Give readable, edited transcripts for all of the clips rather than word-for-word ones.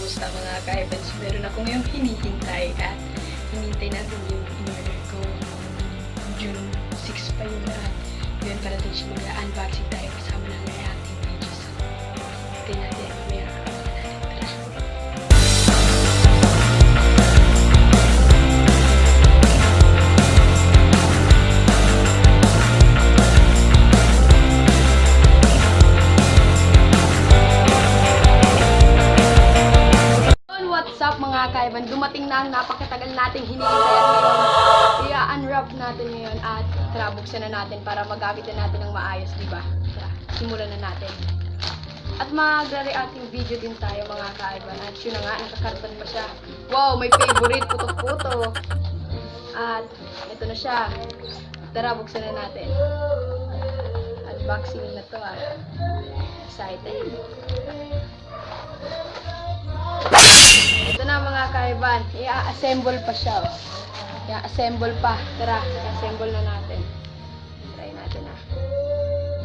Kamusta mga ka-events? Meron ako ngayong hinihintay at hinihintay natin yung in-order ko. June 6 pa yun at yun para din siya mag-unboxing tayo kasama ng reacting videos. Hintay natin mamaya. Mga kaiban, dumating na ang napakatagal nating hinihintay ngayon. I-unwrap natin ngayon at tara, buksan na natin para magamit na natin ng maayos, di ba? Tara, simulan na natin. At magre-reacting video din tayo mga kaiban. At yun na nga, nakakarton pa siya. Wow, may favorite, puto-puto. At ito na siya. Tara, buksan na natin. Unboxing na to ah. Excited. Ito na mga kaiban, i-assemble pa siya. I-assemble pa. Tara, i-assemble na natin. Try natin ah.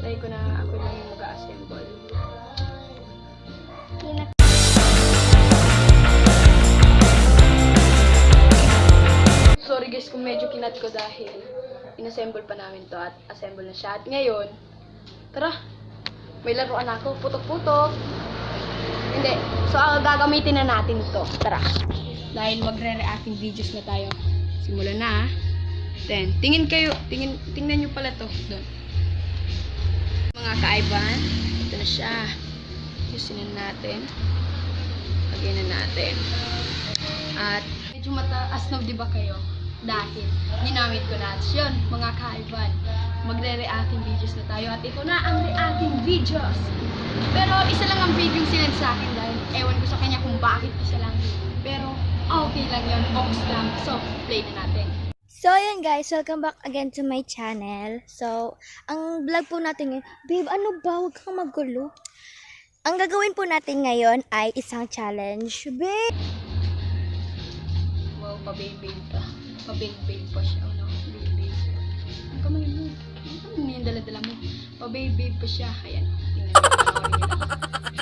Try ko na ako lang yung mag-assemble. Sorry guys kung medyo kinat ko dahil in-assemble pa namin to at assemble na siya. At ngayon, tara, may laruan ako. Putok-putok. Hindi. So, gagamitin na natin ito. Tara. Dahil magre-reacting videos na tayo. Simulan na ah. Then, tingnan nyo pala to. Doon. Mga kaiban. Ito na siya. Yusin na natin. Lagyan na natin. At, medyo mataas na, di ba kayo? Dahil, ginamit ko na. Yun, mga kaiban. Magre-reacting videos na tayo. At ito na ang reacting videos. Pero isa lang ang video sinend sa akin dahil ewan ko sa kanya kung bakit isa lang. Pero okay lang yun, ox lang. So, play na natin. So, yun guys, welcome back again to my channel. So, ang vlog po natin ngayon, babe, ano ba? Huwag kang magulo. Ang gagawin po natin ngayon ay isang challenge, babe. Wow, pa-babe pa. Pa-babe pa siya. Ano? Babe. Ang kamay mo. Ano yung dala-dala mo? Pa-babe pa siya. Ayan.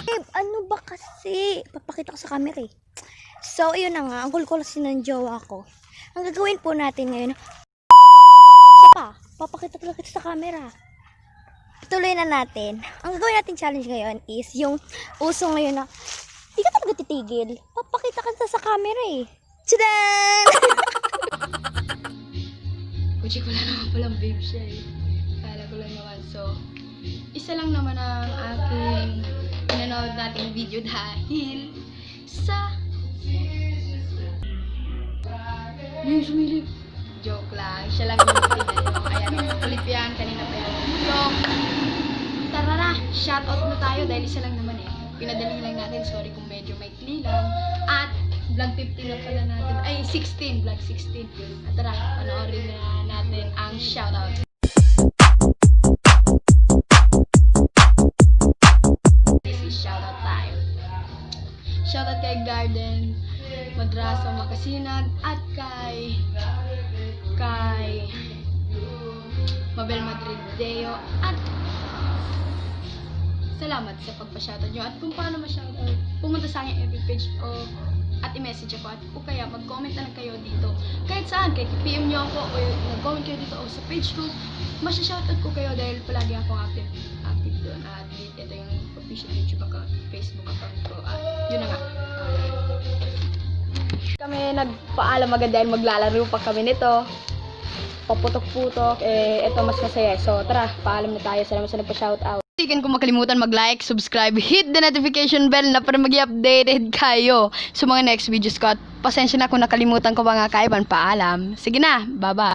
Babe, ano ba kasi? Papakita ko sa camera eh. So, yun na nga. Ang cool-cool kasi ng jowa ko. Ang gagawin po natin ngayon, siya pa. Papakita ko sa camera. Tuloy na natin. Ang gagawin natin challenge ngayon is yung uso ngayon na hindi ka talaga titigil. Papakita ka sa camera eh. Tchadan! Kuchi ko lang naman palang babe siya eh. Kala ko lang naman. So, isa lang naman ang aking pinanood nating video dahil sa yung sumilip. Joke lang. Siya lang yung pinanood. Ayan, kulit yan. Kanina pa yan. So, tara na. Shoutout na tayo dahil isa lang naman eh. Pinadali lang natin. Sorry kung medyo may kli lang. At vlog 15 na pala natin. Ay, 16. Vlog 16. At tara, panoorin na natin ang shoutout. Shoutout tayo. Shoutout kay Garden, Madrasa Makasinag, at kay Mabel Madrid Deo, at salamat sa pagpa-shoutout nyo. At kung paano ma-shoutout, pumunta sa aking FB page o at i-message ako at o kaya mag-comment na lang kayo dito. Kahit saan, kahit PM nyo ako o nag-comment kayo dito o sa page ko, masya-shoutout ko kayo dahil palagi ako active doon. At ito yung official YouTube account, Facebook account ko. At yun na nga. Kami nagpaalam agad dahil maglalaro pa kami nito. Paputok-putok. Ito mas masaya. So tara, paalam na tayo. Salamat sa nagpa-shoutout. Hindi kung makalimutan mag-like, subscribe, hit the notification bell na para mag-i-updated kayo sa mga next videos ko. At pasensya na kung nakalimutan ko mga kaiban. Paalam. Sige na, bye-bye.